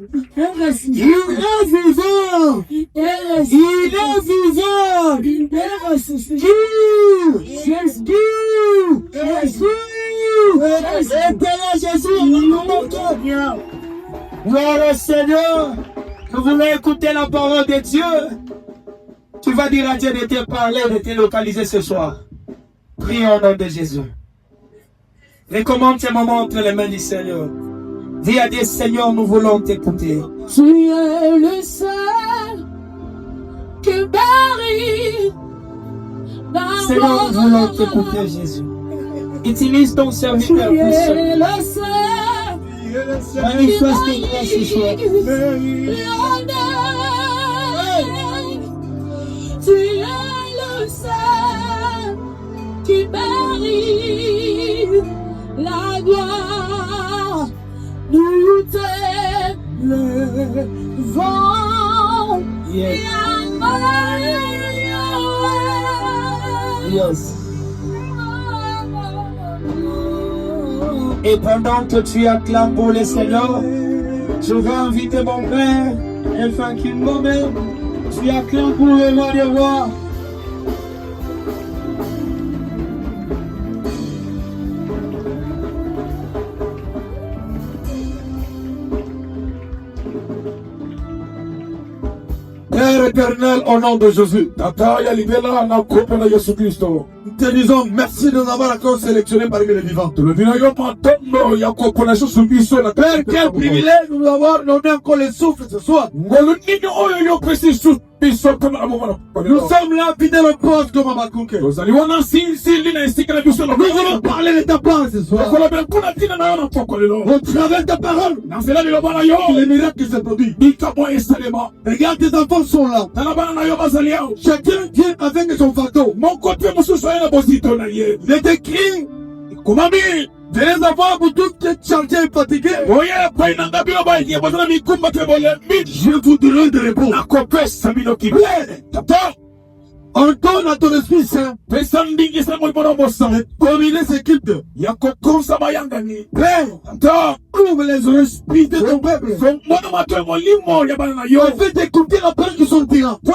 Il est vivant. Il est vivant. Éternel Jésus, gloire au Seigneur. Nous voulons écouter la parole de Dieu. Tu vas dire à Dieu de te parler, de te localiser ce soir. Prions au nom de Jésus. Recommande ces moments entre les mains du Seigneur. Dis à Dieu, Seigneur, nous voulons t'écouter. Tu es le seul qui mérite d'avoir. Seigneur, nous voulons t'écouter, Jésus. Utilise ton serviteur pour ça. Tu es le seul. Manifeste tes grâces ce soir. Tu es le seul qui mérite la gloire. Nous t'élevons. Yes. Yes. Et pendant que tu acclames pour le Seigneur, je vais inviter mon frère, afin qu'il m'emmène. Tu acclames pour le roi des rois. Père éternel, au nom de Jésus, te disons merci de nous avoir encore sélectionnés parmi les vivants. Père, quel privilège de nous avoir donné encore le souffle ce soir. Nous sommes là, fidèles au poste comme Abakunke. Nous allons parler de ta parole ce soir. Au travers de ta parole, les miracles qui se produisent. Regarde, tes enfants sont là. Chacun vient avec son fardeau. Il est écrit, venez avoir pour toutes les chargés et fatigués. Je vous donnerai des réponses. Ordonne à ton esprit saint de dominer ces cultes. Père, ouvre les esprits de ton peuple. Fais d'écouter la parole qui sont tirants. Au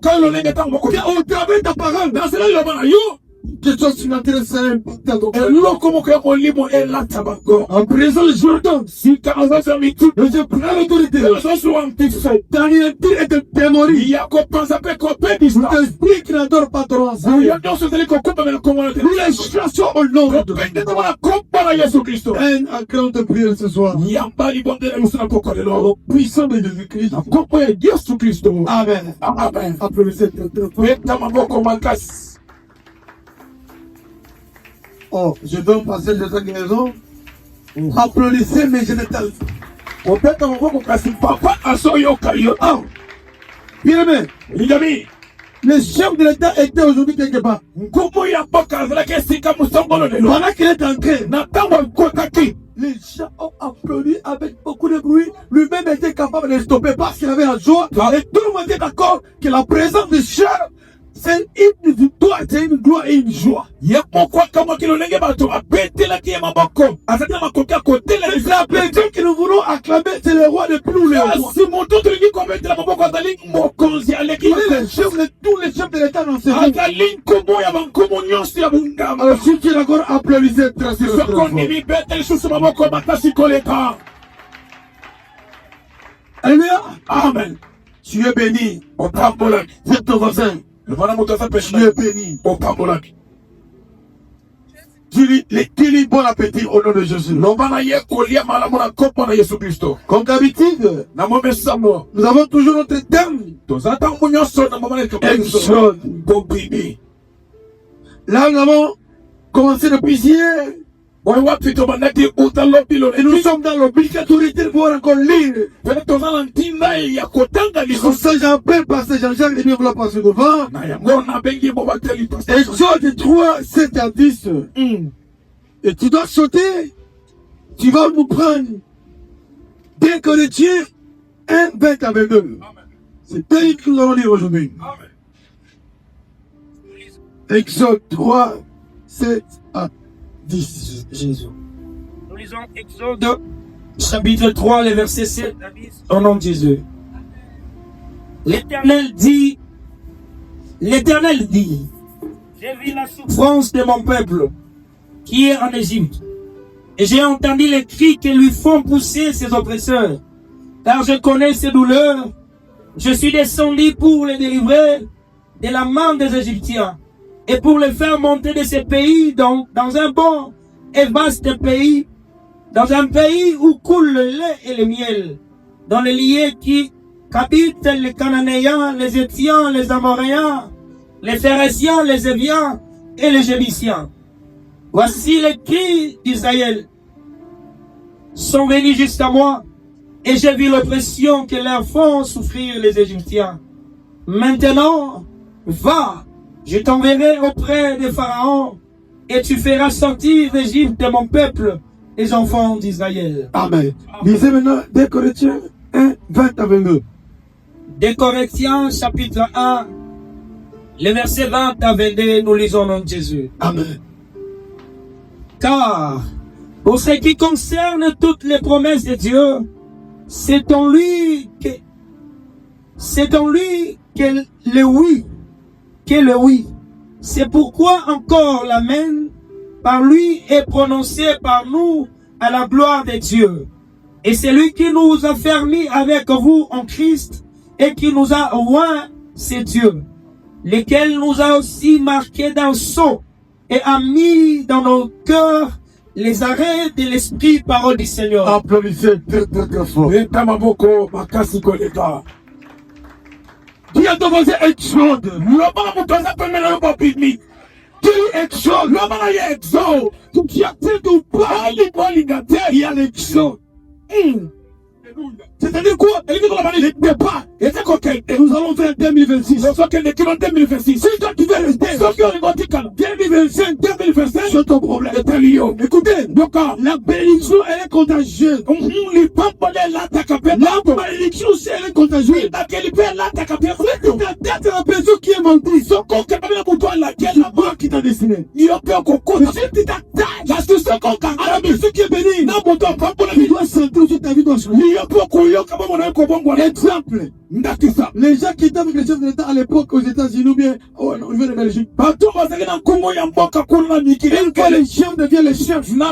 travers de ta parole, que toi tu n'intéresses rien dans ton cœur. En présent, je donne. Je prends l'autorité. Daniel est de démolir. Ton esprit qui n'adore pas ton ensemble. Nous les chassons au nom de Dieu. Un accent de prière ce soir. Au puissant de Jésus-Christ. Amen. Amen. Applaudissez très fort. Oh, je dois passer de cette guérison. Applaudissez mes génitales. Bien aimé, le chef de l'État était aujourd'hui quelque part. Pendant qu'il est entré, les gens ont applaudi avec beaucoup de bruit. Lui-même était capable de stopper parce qu'il avait la joie. Et tout le monde était d'accord que la présence du chef, c'est une victoire, c'est une gloire et une joie. C'est la personne que nous voulons acclamer, c'est le roi de tous les rois. Les chefs de tous les chefs de l'État dans ce monde. Alors si tu es d'accord, applaudissez très fort. Alléluia. Amen. Tu es béni. C'est ton voisin. Tu es béni. Dis bon appétit au nom de Jésus. Comme d'habitude, nous avons toujours notre thème. Exode. Là, nous avons commencé depuis hier. Et nous sommes dans l'obligatorité de pouvoir encore lire. Pasteur Jean-Pierre, Pasteur Jean-Jacques, et bien voilà passer devant. Exode 3, 7 à 10. Et tu dois sauter. Tu vas nous prendre. Dès qu'on est tir, 1, 20 à 22. C'est tel que nous allons lire aujourd'hui. Exode 3, 7 à 10. Jésus. Nous lisons Exode chapitre 3, le verset 7, au nom de Jésus. L'Éternel dit, j'ai vu la souffrance de mon peuple qui est en Égypte, et j'ai entendu les cris que lui font pousser ses oppresseurs, car je connais ses douleurs. Je suis descendu pour les délivrer de la main des Égyptiens, et pour les faire monter de ce pays dans un bon et vaste pays, dans un pays où coule le lait et le miel, dans les lieux qu'habitent les Cananéens, les Étiens, les Amoréens, les Phéréciens, les Éviens et les Jébusiens. Voici les cris d'Israël sont venus jusqu'à moi, et j'ai vu l'oppression que leur font souffrir les Égyptiens. Maintenant, va, je t'enverrai auprès de Pharaon, et tu feras sortir d'Égypte de mon peuple, les enfants d'Israël. Amen. Lisez maintenant 2 Corinthiens 1, 20 à 22. 2 Corinthiens chapitre 1, les versets 20 à 22, nous lisons au nom de Jésus. Amen. Car, pour ce qui concerne toutes les promesses de Dieu, c'est en lui que le oui. C'est pourquoi encore l'Amen par lui est prononcé par nous à la gloire de Dieu. Et c'est lui qui nous a fermis avec vous en Christ et qui nous a oint, c'est Dieu, lequel nous a aussi marqué d'un sceau et a mis dans nos cœurs les arrêts de l'esprit, parole du Seigneur. Applaudissez très très très fort. Dis à ton voisin, exode. L'homme a montré ça pour me pas pigmi. Dis exode. L'homme a exode. Tu as dit tout pas, il y a l'exode. C'est-à-dire quoi? Elle dit qu'on a parlé de départ. Et c'est quoi? Et nous allons faire 2026. C'est ce qu'elle écrit en 2026. Si toi tu veux rester, sauf qu'on est en 2025, 2025, c'est ton problème. C'est un lion. Écoutez, donc, la bénédiction, elle est contagieuse. La bénédiction, si elle est contagieuse. C'est la personne qui est mentée. Son corps qui est pas pour toi, laquelle la mort qui t'a destiné. Il y a pas encore compte. Si tu t'attaques, la situation à la personne qui est bénie. Non, mon temps, pas pour la vie. Tu dois sentir sur ta vie dans ce monde. Exemple, les gens qui étaient avec les chefs de l'État à l'époque aux États-Unis ou bien au niveau de Belgique. Partout, une fois les chefs deviennent les chefs. Ces gens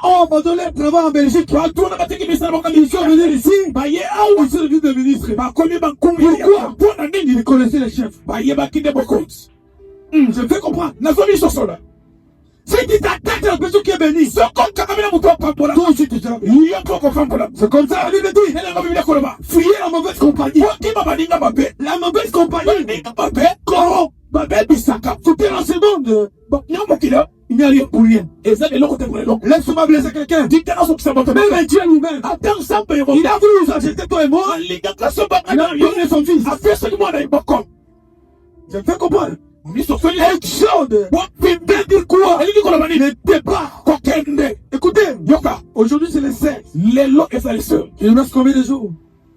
ont abandonné le travail en Belgique. Ils sont venus ici. Ils sont devenus des ministres. Pourquoi? Ils connaissaient les chefs. Je fais comprendre. Si tu t'attaques à la personne qui est bénie, toi aussi tu seras béni. C'est comme ça, la Bible dit. Fuyez la mauvaise compagnie. La mauvaise compagnie corrompt. C'était l'enseignement il n'y a rien pour rien. Laisse-moi blesser quelqu'un. Même Dieu lui-même. Il a voulu nous acheter toi et moi. Il a donné son fils. Je fais comprendre. Exode. Dire quoi? Le départ. Écoutez, aujourd'hui c'est le 16. Il nous reste combien de jours?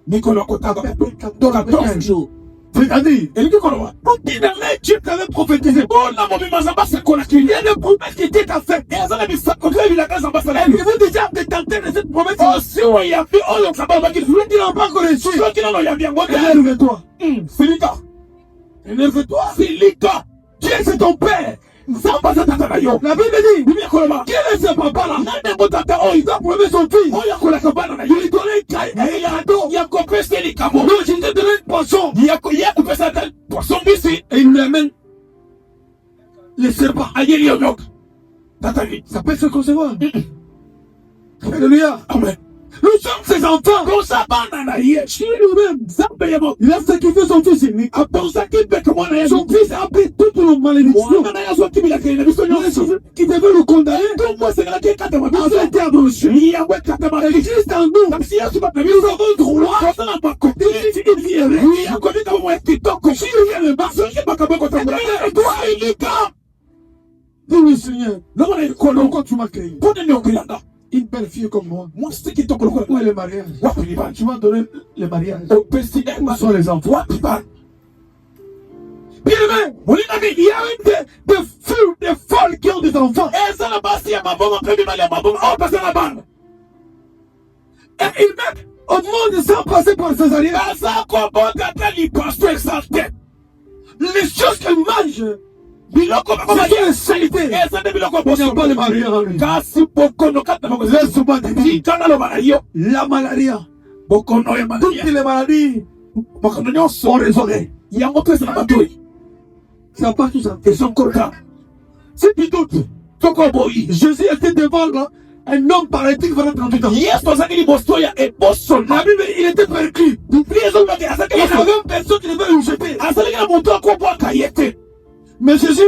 14 jours. C'est-à-dire, Dieu t'avait prophétisé. Il y a des promesses qui étaient faites. Il veut déjà détenter de cette promesse. Ceux qui n'ont pas encore reçu. Énerve-toi. Énerve-toi. Dieu c'est ton père. La Bible dit, quel est ce papa là? Il a promis son fils. Il lui donnait non, je te donne une poisson. Et il lui amène les serpents. Ça peut se concevoir. Alléluia. Amen. Nous sommes ses enfants. Il a sacrifié son fils. Son fils a pris toutes nos malédictions. Qui devait nous condamner. Il a été abouché. Et juste en nous, nous avons droit. Dis-lui, Seigneur, pourquoi tu m'as créé? Une belle fille comme moi. Où est le mariage? Tu m'as donné le mariage. Où sont les enfants? Bien aimé, il y a des filles, des folles qui ont des enfants. Et il met au monde sans passer par Césarien. Les choses qu'elle mange, c'est une saleté. Il n'y a pas de malaria. Laisse-moi te dire. La malaria. Toutes les maladies sont raisonnées. Ça part tout ça. Et son corps. C'est du doute. Jésus était devant là. Un homme paralytique pendant 38 ans. La Bible, il était perclus. Il y avait une personne qui devait le jeter. Mais Jésus,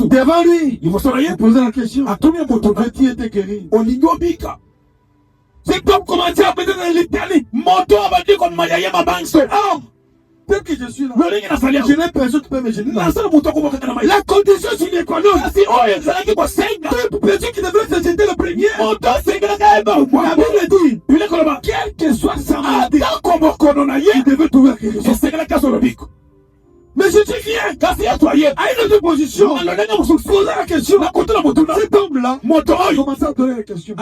devant lui, il posait la question. Veux-tu être guéri? C'est comme commencer à péter dans l'Italie. Dès que je suis là, je n'ai personne qui peut me gêner. La condition sine qua non. Personne qui devrait se jeter le premier. La Bible dit, quel que soit sa maladie, il devait trouver quelque chose. Mais je dis viens, à une autre position, poser la question. Cet homme-là, commence à donner la question.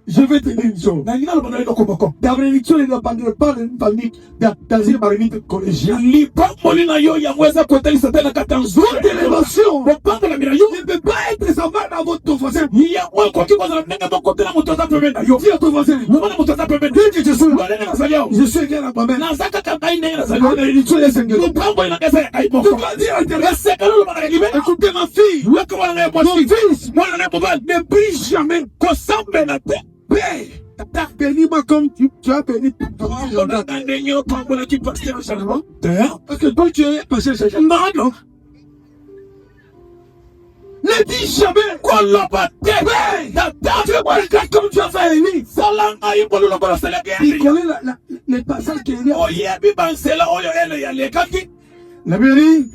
Je vais te dire une chose. La bénédiction, il ne parle pas d'une famille dans une marmite collégiale. Votre élévation ne peut pas être semblable à votre voisin. Dis à ton voisin. Dès que je suis égal à moi-même. La bénédiction est singulière. Tu dois dire à l'intérieur. Écoutez ma fille. Mon fils ne brille jamais. T'as béni moi comme tu as béni. Parce que toi tu es passé chez non. Ne dis jamais qu'on l'a pas comme tu as fait Élie. Il connaît les passages qu'il y a. La vérité,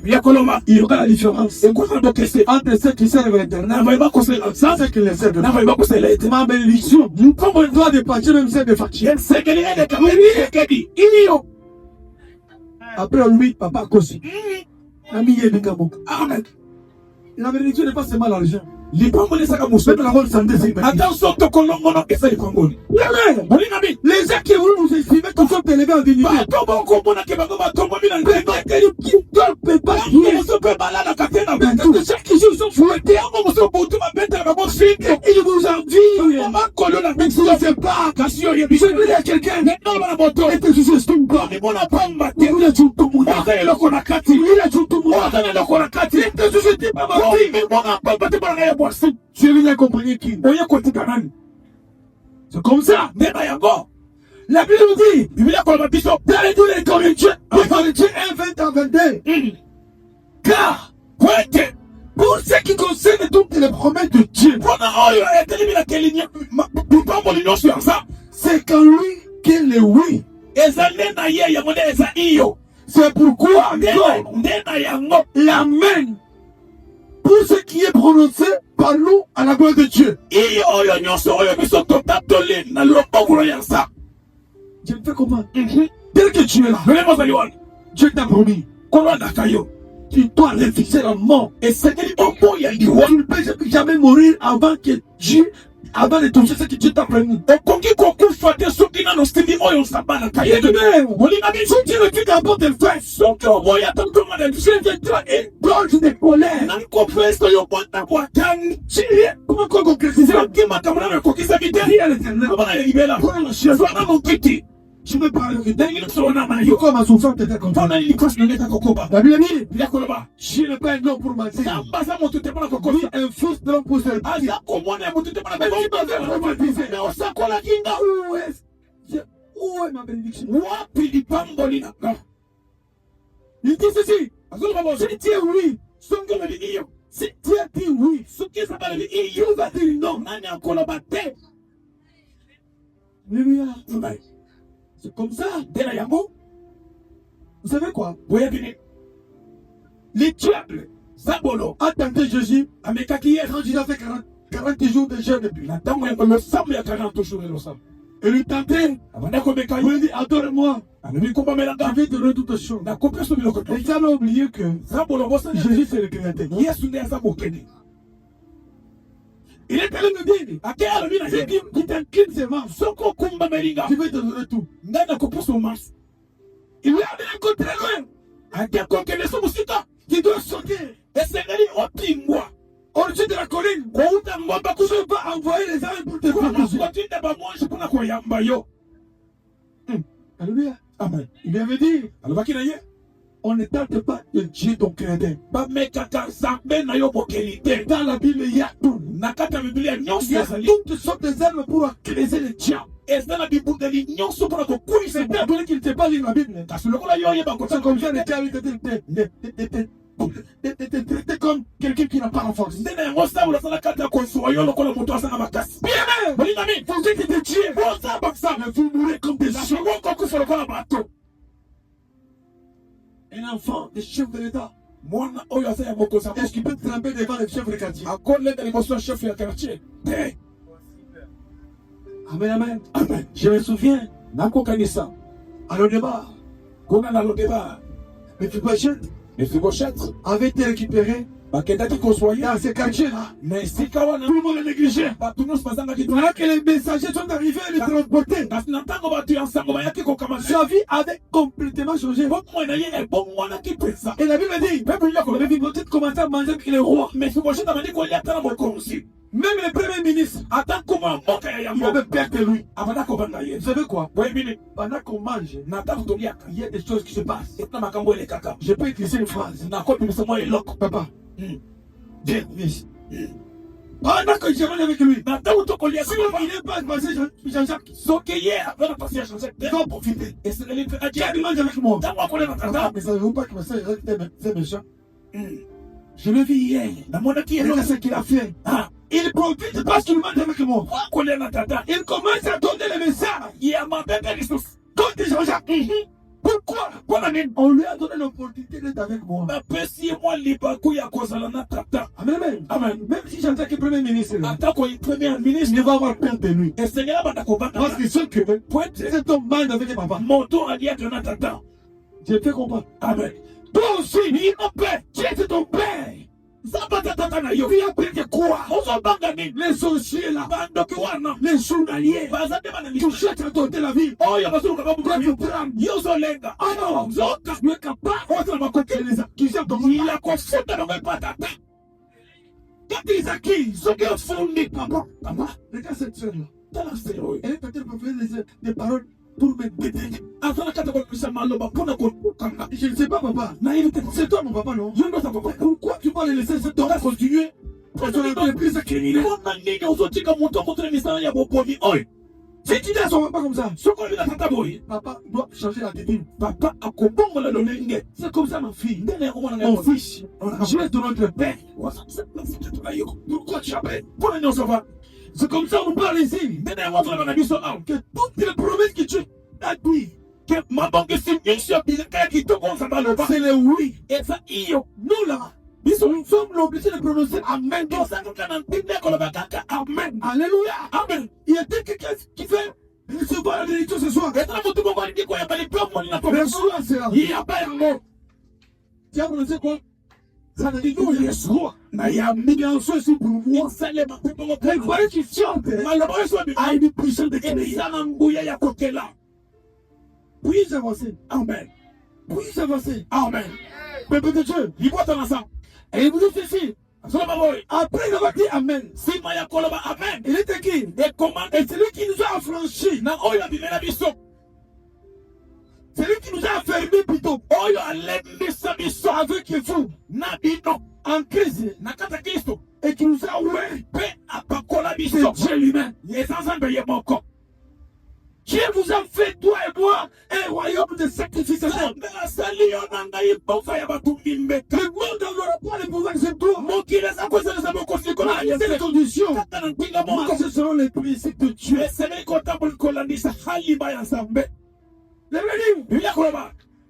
il y aura la différence entre ceux qui servent l'éternel et ceux qui les servent. Ma bénédiction, comme on doit dépasser même celle de Fatih. Après lui, papa Kosi. Ami Yedikabo. La bénédiction n'est pas seulement l'argent. Attention, les gens qui voulaient nous estimer comme sont élevés en dignité. Ceux qui sont fouettés, ils vous envient. Mais si je ne sais pas, je dis à quelqu'un, et que je s'estime pas. Tu viens comprendre qui? C'est comme ça. La Bible nous dit, dans tous les Corinthiens, 1, 20 à 22. Car, pour ce qui concerne toutes les promesses de Dieu, c'est qu'en lui qu'il est oui. C'est pourquoi l'amen, pour ce qui est prononcé par nous à la gloire de Dieu. Je ne fais comment? Tel que tu es là, Dieu t'a promis. Tu dois aller fixer la mort. Et c'est qu'il tu ne peux jamais mourir avant que Dieu, avant de toucher ce que Dieu t'a promis. Si tu refuses d'abord de le faire, gorge de colère. Comment concrétiser? Je me parle de pourquoi ma souffrance était comme ça? La Bible dit, je n'ai pas un nom pour mentir. Oui, un fils de l'homme pour se où est ma bénédiction? Il dit ceci. Si tu es oui, si tu as dit oui, il va dire non. Alléluia. C'est comme ça. Vous savez quoi? Les diables a tenté Jésus quand il a fait 40 jours de jeûne depuis. Et lui tentait. Il lui dit, adore-moi. Je vais te donner toutes choses. Les gens ont oublié que Jésus c'est le Créateur. Il est allé me dire, c'est qui t'incline ses mains. Je vais te donner tout. Il lui a dit écoute très loin. Qui doit sauter. Au-dessus de la colline. Je vais envoyer les armes pour te protéger. Alléluia. Amen. Il lui avait dit, on ne tente pas de Dieu ton créateur. Dans la Bible, il y a tout. Il y a toutes sortes d'armes pour accuser les diables. C'est appelé qu'il ne sait pas lire la Bible. C'est comme ça, les diables étaient comme quelqu'un qui n'a pas la force. Bien aimé, vous êtes des dieux. Mais vous mourrez comme des chiens. Un enfant de chef de l'État. Est-ce qu'il peut tremper devant le chef de quartier? Amen, amen. Amen. Je me souviens, à l'Odeba, Mephibosheth avait été récupéré dans ce quartier-là. Tout le monde le négligeait. Voilà que les messagers sont arrivés et les transportés. Sa vie avait complètement changé. Et la Bible dit, Mephibosheth commençait à manger avec les rois. Même le premier ministre, il avait peur de lui. Vous savez quoi? Pendant qu'on mange, il y a des choses qui se passent. Je peux utiliser une phrase. Papa, viens, viens. Pendant que je mange avec lui, si il n'est pas passé Jean-Jacques, il va profiter. Qui mange avec moi? Mais savez-vous pas que ma soeur est méchant? Je l'ai vu hier. Regarde ce qu'il a fait. Il profite parce qu'il mange avec moi. Il commence à donner les messages. Contre Jean-Jacques. Pourquoi? On lui a donné l'opportunité d'être avec moi. Amen, amen. Même si Jean-Jacques est premier ministre, il va avoir peur de lui. Parce qu'il sait que cet homme mange avec papa. Je te comprends. Amen. Toi aussi, Dieu c'est ton père. Tu as pris de quoi? Les sorciers là, les journaliers, tu cherches à tenter la vie. Toi tu prends. Alors, tu es capable de les accuser à ton quand ils accusent, ceux qui ont fondé, papa, regarde cette soeur-là. Elle est peut-être pour faire des paroles pour me détruire. Je ne sais pas, papa. C'est toi, mon papa, non? Je ne sais pas. Pourquoi tu vas laisser cet homme continuer? Parce qu'on a plus à criminel. Si tu dis à son papa comme ça, papa doit changer l'attitude. C'est comme ça, ma fille. Mon fils, je vais te notre père. Pourquoi tu appelles? C'est comme ça qu'on parle ici. Que toutes les promesses que tu as dit, c'est le oui. Nous là, nous sommes obligés de prononcer Amen. Amen. Alléluia. Amen. Il y a quelqu'un qui fait recevoir la bénédiction ce soir. Reçois cela. Il n'y a pas un mot. Tu as prononcé quoi? Ça veut dire que je sois. Il y a un million de choses pour moi. Les voix qui chantent. A une puissance de créer. Puis avancer. Amen. Puis avancer. Amen. Peuple de Dieu, il voit ton ensemble. Et il vous dit ceci. Après avoir dit Amen, il est écrit. Et celui qui nous a affranchis. Celui qui nous a affermis plutôt. Avec vous. En crise. Et qui nous a ouvert. C'est Dieu lui-même. Dieu vous a fait, toi et moi, un royaume de sacrification. Le monde n'aura pas le pouvoir sur toi. C'est les conditions. Ce seront les principes de Dieu.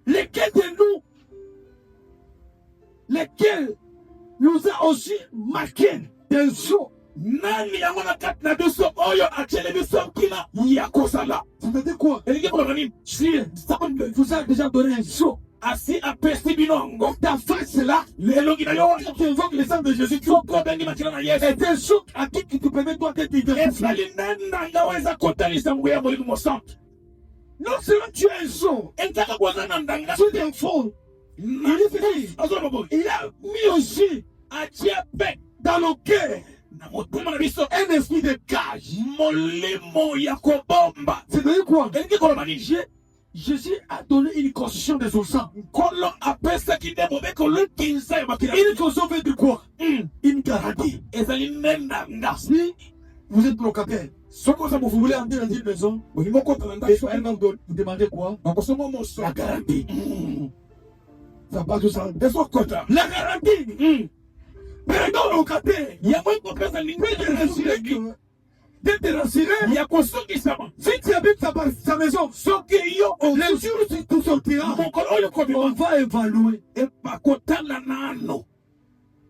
Lesquels de nous, lesquels nous a aussi marqué d'un jour. Ça veut dire quoi? Si vous a déjà donné un saut, Assis à Pestibinongo. Ta face là, L'éloginayo. tu invoques le sang de Jésus. Tu et tes chocs à qui te permet toi d'être identifié. Non seulement tu as un son, tu es un faux. Il a mis aussi dans nos cœurs un esprit de cage. C'est-à-dire quoi? Jésus a donné une conscience de son sang. Une conscience veut dire quoi? Une garantie. Si vous êtes locataire, vous voulez entrer dans une maison, et vous demandez quoi? La garantie. Ça passe tout ça. La garantie. Mais dans le locataire, il y a moins d'être rassuré. Si tu habites sa maison, les jours où tu sortiras, on va évaluer.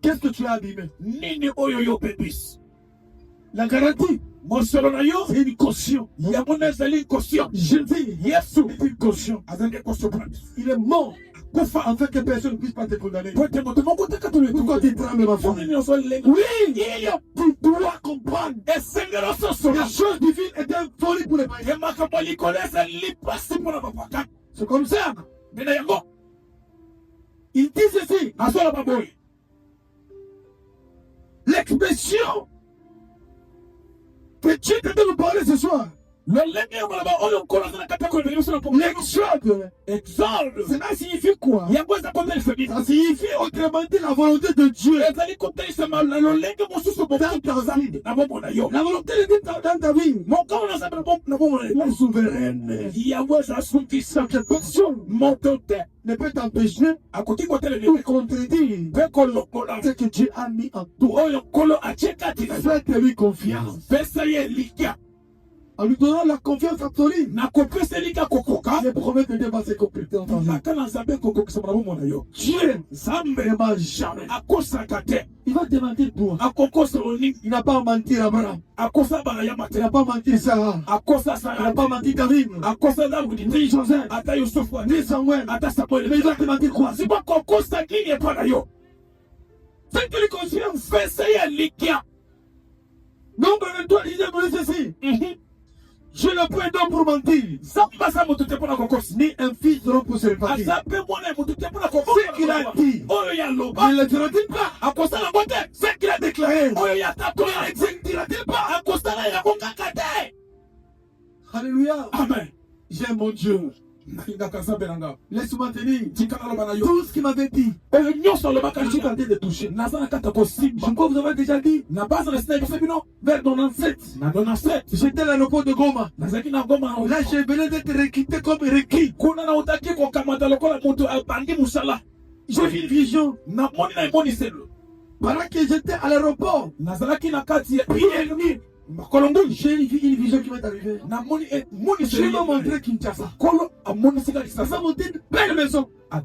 Qu'est-ce que tu as abîmé? La garantie. C'est une caution. Je dis, c'est une caution. Il est mort afin que personne ne puisse pas te condamner. Pourquoi tu trembles, ma femme? Oui, tu dois comprendre. La chose divine est un folie pour les païens. C'est comme ça. Il dit ceci. L'expression que Dieu est en train de parler ce soir. L'exode, cela signifie quoi? Ça signifie autrement dit la volonté de Dieu dans ta vie. La volonté de Dieu dans ta vie. La souveraine. Cette personne ne peut t'empêcher ou contredire ce que Dieu a mis en toi. Faites-lui confiance. En lui donnant la confiance absolue, je promets que Dieu va se compléter en ta vie. Dieu ne ment jamais. Il va te mentir toi. Il n'a pas menti à Abraham. Il n'a pas menti Sarah. Il n'a pas menti David. Ni Joseph. Ni Samuel. Mais il va te mentir quoi? Faites-lui confiance. Nombre de toi, il dit ceci. Je ne peux pas pour mentir. Ni un fils de l'homme pour se répartir. Ce qu'il a dit, il ne le dit pas. Ce qu'il a déclaré, il ne dit pas. Alléluia. Amen. J'aime mon Dieu. Laisse-moi te dire tout ce qu'il m'avait dit. Je suis en train de toucher. Je crois que vous avez déjà dit. Vers 97. J'étais à l'aéroport de Goma. Là, j'ai venu d'être recruté comme requis. J'ai vu une vision. Pendant que j'étais à l'aéroport, j'ai une vision qui m'est arrivée. Je m'a montré Kinshasa. Il m'a montré une belle maison. Il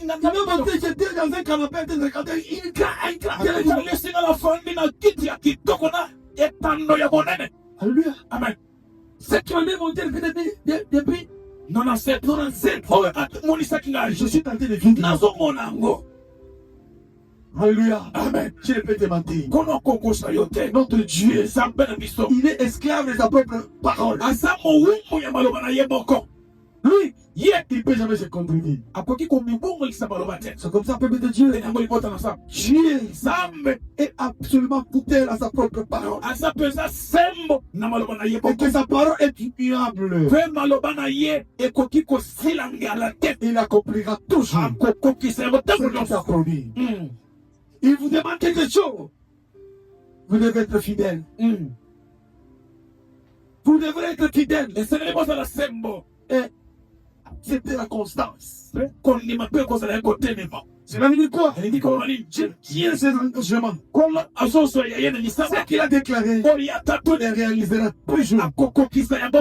m'a montré, j'étais dans un canapé, j'étais regardé une grande télévision. Alléluia. Amen. Ce qui m'a montré depuis 97. Je suis tenté de vivre. Alléluia. Amen. Je ne peux te mentir. Notre Dieu, il est esclave de sa propre parole. Lui, il ne peut jamais se contredire. C'est comme ça, peuple de Dieu. Dieu est absolument fidèle à sa propre parole. Et que sa parole est immuable. Il accomplira toujours ce qu'il a promis. Il vous demande quelque chose. Vous devez être fidèle. Vous devrez être fidèle. Et accepter la constance. Cela veut dire quoi? Dieu tient ses engagements. Ce qu'il a déclaré, il réalisera toujours.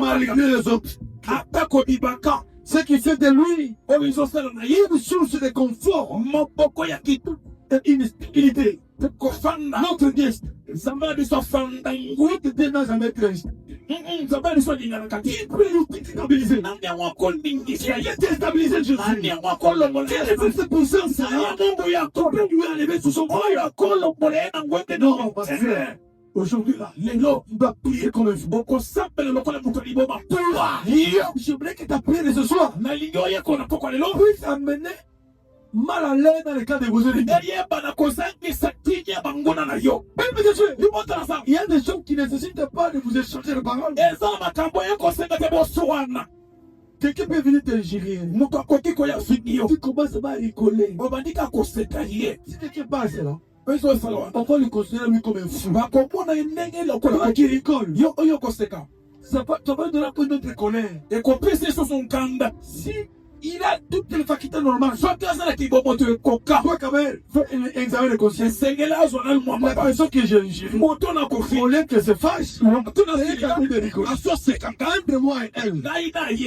Malgré les autres. Ce qui fait de lui une source de confort et une stabilité. Notre Dieu, oui, Dieu n'a jamais triste. Zabali soit d'ingana kati. Qui peut nous déstabiliser? Nani wakol bingisi. Qui a déstabilisé Jésus? Nani wakol lomole. Quelle est cette puissance? Mungu ya kobe lui a levé sous son bras. Oyo akol lomole na ngwete non. Aujourd'hui là, l'élo va prier comme un fou. Boko s'appelle le kole muto liboma. J'aimerais que ta prière de ce soir. Na lingo ya kona poko l'élo puisse amener mal à l'aise dans le cas de vos ennemis. Derrière Banakosangi Satinia Bangona na yo. Il y a des gens qui ne nécessitent pas de vous échanger de paroles. Quelqu'un peut venir te gérer. Tu commences à rigoler. Si quelqu'un passe là, on va le considérer lui comme un fou. Qui rigole. Ça va donner un peu de colère. Si il a toutes les facultés normales. Soit tu as ça qui va monter coca. Toi quand même, fais un examen de conscience. La personne que j'ai gérée, on l'aime que se fâche. Entre moi et elle,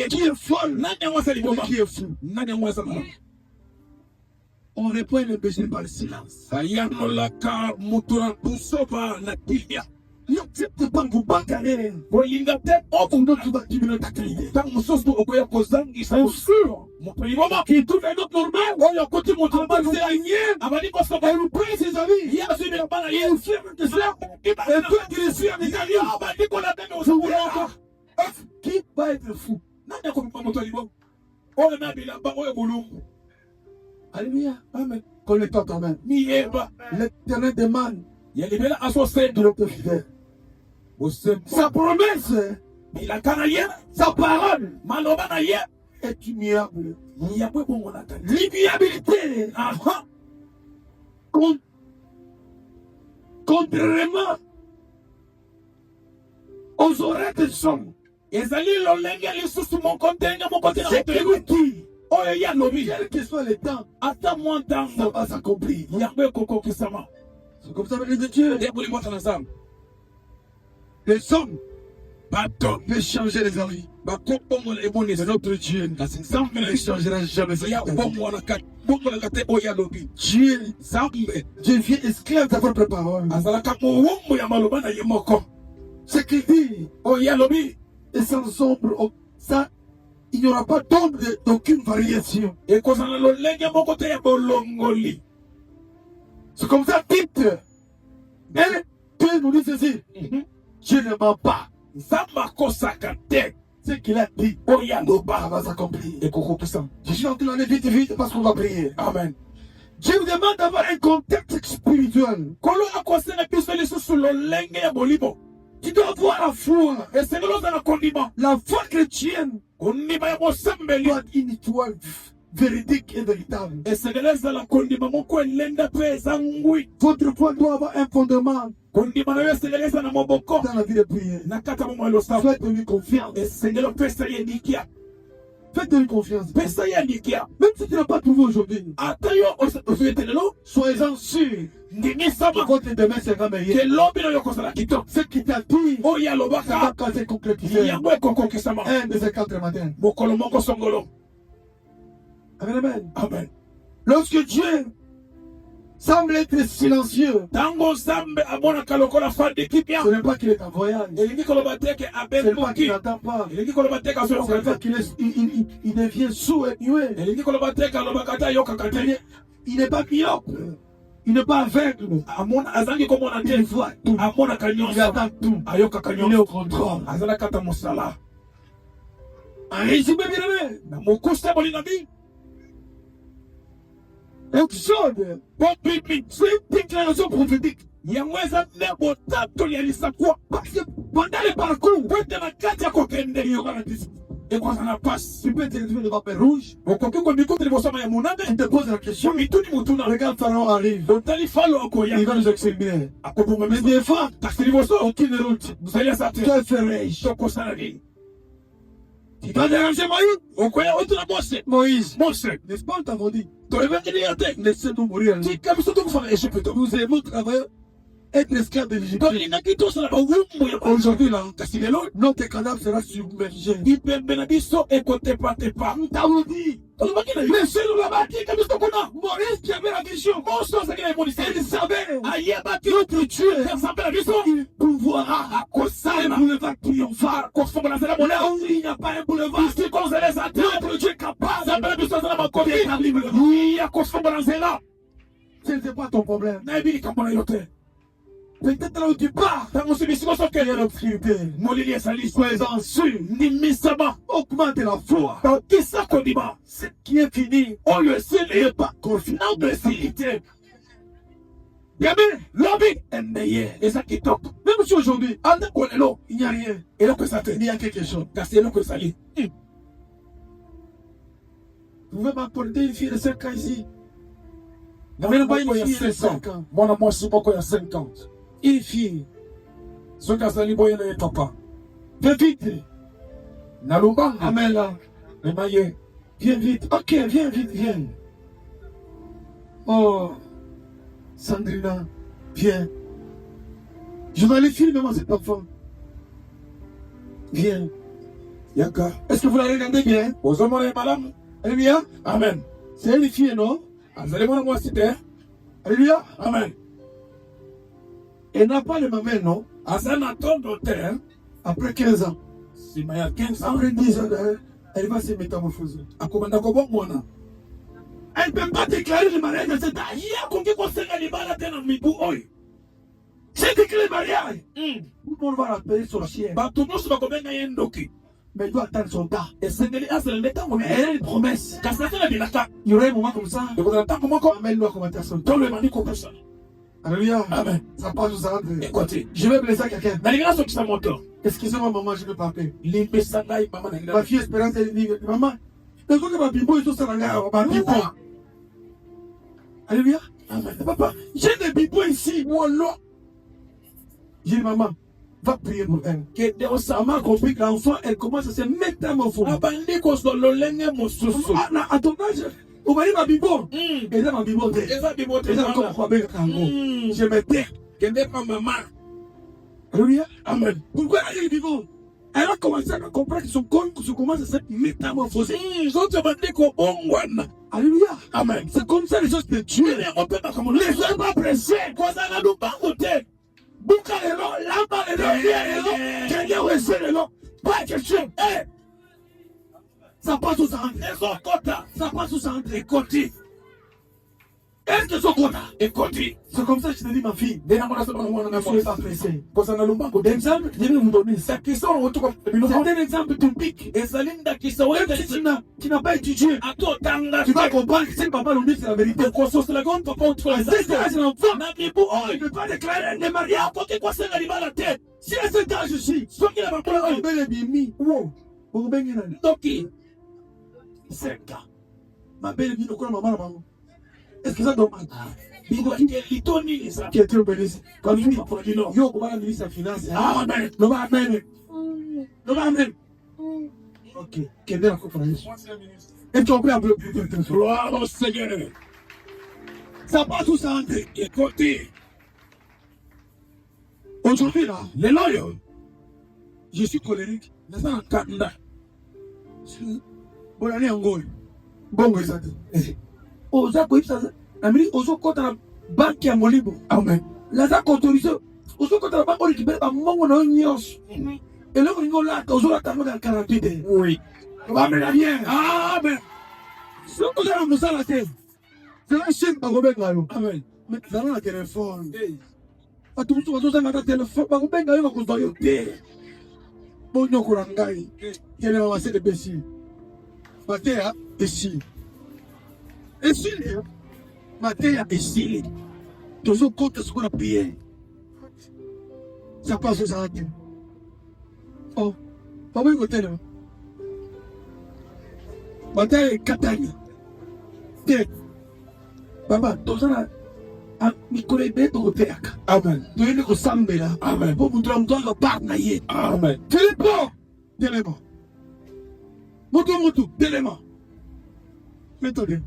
qui est folle, qui est fou. On répond le besoin par le silence. N'accepte pas vous bagarrer. Qui trouve un autre normal. Côté mon travail, c'est un lien. Elle vous prie ses amis. Il y a un fier de cela. Et toi qui es fier des amis. Qui va être fou? Alléluia. Amen. Connais-toi toi-même. L'Éternel demande de notre fidèle. Sa promesse, sa parole est immuable. L'immuabilité, contrairement aux oreilles des hommes, c'est qui nous dit, quel que soit le temps, ça va s'accomplir. C'est comme ça avec les dieux. Les hommes peuvent changer les avis. C'est notre Dieu. Il ne changera jamais. Dieu vient esclave de votre parole. Ce qu'il dit est sans ombre. Ça, il n'y aura pas d'ombre d'aucune variation. C'est comme ça, dites. Mais Dieu nous dit ceci. Dieu ne ment pas. Ce qu'il a dit, va s'accomplir. Je suis en train d'aller vite, vite, parce qu'on va prier. Amen. Dieu vous demande d'avoir un contexte spirituel. Tu dois avoir la foi. La foi chrétienne doit être une étoile véridique et véritable. Votre foi doit avoir un fondement dans la vie de prière. Faites-lui confiance. Faites-lui confiance. Même si tu n'as pas trouvé aujourd'hui, soyez-en sûr que votre demain sera meilleur. Ce qui t'a dit va quand c'est concrétisé. Un de ces 4 matins. Amen. Amen. Lorsque Dieu semble être silencieux, ce n'est pas qu'il est en voyage. Ce n'est pas qu'il n'entend pas. Ce n'est pas qu'il devient sourd et muet. Il n'est pas myope. Il n'est pas aveugle. Il voit tout. Il attend tout. Il est au contrôle. En résumé, bien aimé, Exode, c'est une déclaration prophétique. Parce que pendant le parcours, il y aura la discipline. Tu peux te retrouver devant la rouge. Il te pose la question. Regarde, Pharaon arrive. Il va nous exterminer. Mais des fois, aucune route. Que ferai-je? Tu vas déranger Moïse. N'est-ce pas, on t'a dit? Laissez-nous mourir. Nous aimons travailler être esclave de l'Égypte. Aujourd'hui, là, notre cadavre sera submergé. Laissez-nous là-bas, Maurice qui avait la vision, il savait notre Dieu, il pouvoira un boulevard triomphal. Là où il n'y a pas un boulevard, notre Dieu est capable d'établir le boulevard. Ce n'est pas ton problème. Peut-être là où tu pars, il y a l'obscurité. Sois-en sûr. Augmente la foi. Ce qui est fini, on le sait, n'est pas confiné. Bien, l'homme est meilleur. Même si aujourd'hui, il n'y a rien. Il y a quelque chose. Vous pouvez m'apporter une fille de 5 ans ici. Même pas une fille de 5 ans. Une fille. Viens vite. Amen là. Viens vite. Ok, viens vite, viens. Oh. Sandrina, viens. Je vais aller filmer cet enfant. Viens. Yaka. Est-ce que vous la regardez bien? Elle est bien? Amen. C'est une fille, non? Alléluia. Amen. Elle n'a pas le mamelle, non? Après 15 ans. Après 10 ans, elle va se métamorphoser. Elle ne peut pas déclarer le mariage de cet âge. C'est déclaré le mariage. Tout le monde va l'appeler sorcière. Mais il doit attendre son temps. Elle a une promesse. Il y aura un moment comme ça. Mais elle doit commenter à son temps. Alléluia. Amen. Ça passe aux autres. Écoutez. Je vais blesser quelqu'un. Excusez-moi, maman, je ne peux pas appeler. Ma fille Espérance, elle dit, maman, est-ce que ma bimbo est tout ça dans ma bimbo? Alléluia. Amen. Papa, j'ai des bimbos ici, moi, là. J'ai dit, maman, va prier pour elle. Maman a compris que l'enfant, elle commence à se métamorphoser. À ton âge, on va dire ma bimbo. Et là, ma bimbo, elle a encore quoi, je me tais. Alléluia. Amen. Pourquoi elle a dit bimbo? Elle a commencé à comprendre que son corps commence à se métamorphoser. Alléluia. Amen. C'est comme ça les choses que tu es. Les gens pas pressés. Pas question. Ça passe aux entrées. Ça passe aux entrées. Est-ce que son quota? C'est comme ça que je te dis, ma fille. Ne soyez pas pressés. L'exemple que je vais vous donner, c'est un exemple typique. Tu n'as pas étudié. Tu vas comprendre que si papa nous dit que c'est la vérité. C'est l'enfant. Il ne peut pas déclarer les mariages. Si à cet âge ici, ma belle vie, maman. Est-ce que ça demande? Qui est trop béni. Comme lui, yo, comment la ministre des Finances? Amen. Non, amen. Ok. Quelle est la conférence? Et tu as pris un peu plus de temps. Gloire au Seigneur. Ça passe tout ça. Écoutez. Aujourd'hui, là, Les loyaux. je suis colérique. Les encadrants. Bon, allez en Gaulle. Bon, vous savez. Oza koyisa amiri ozo kota na banki ya Molibo. Amen. Laza kotorize ozo kota na banki oyo kibele ba mongo na nyonso. Eloko ningo lata ozo lata ngo na 48. Oui. Amen. Bien. Amen. Soko za musala te. C'est la chaîne ba gobenga yo. Amen. Mais dans la téléphone. Atu musu bazo na téléphone ba gobenga yo ko zoyo te. Bonyo ko rangai. Kele mama se de besi. Batea ici. Esili, Matéa esili. Toujours compte ce qu'on a payé. Ça passe aux arrêts. Oh, pas bon côté là. Matéa est Catania. Tiens, Baba, tout ça là, mi collègue de ton côté. Amen. Tu es le sambe là. Amen. Pour vous donner un partenaire. Amen. Philippe, d'élément. Moto, d'élément. Méthode.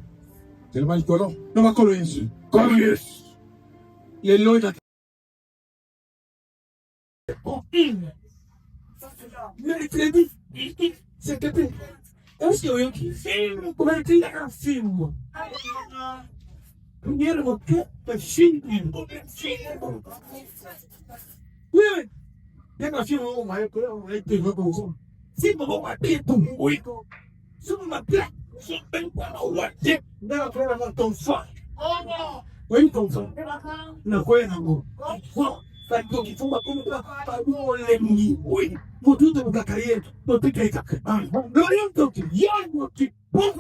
C'est le mal colon. Non, ma colonne. Comme Yes. Les lois film. Mercredi, c'était est-ce qu'il y a un film? Comment est-il un film? Primeiro eu quero film. Oui, oui. Tem um filme, o maior que eu tenho com você. Se não vai ter um oito, se não vai ter, se tem para o WhatsApp, dá para não tão só. Oi, tão só. Não foi não. Sai do que fuma como para o lemni. Oi, vou tudo no cacareto, vou ter que ir. Ah, não é então que, já vou te, vou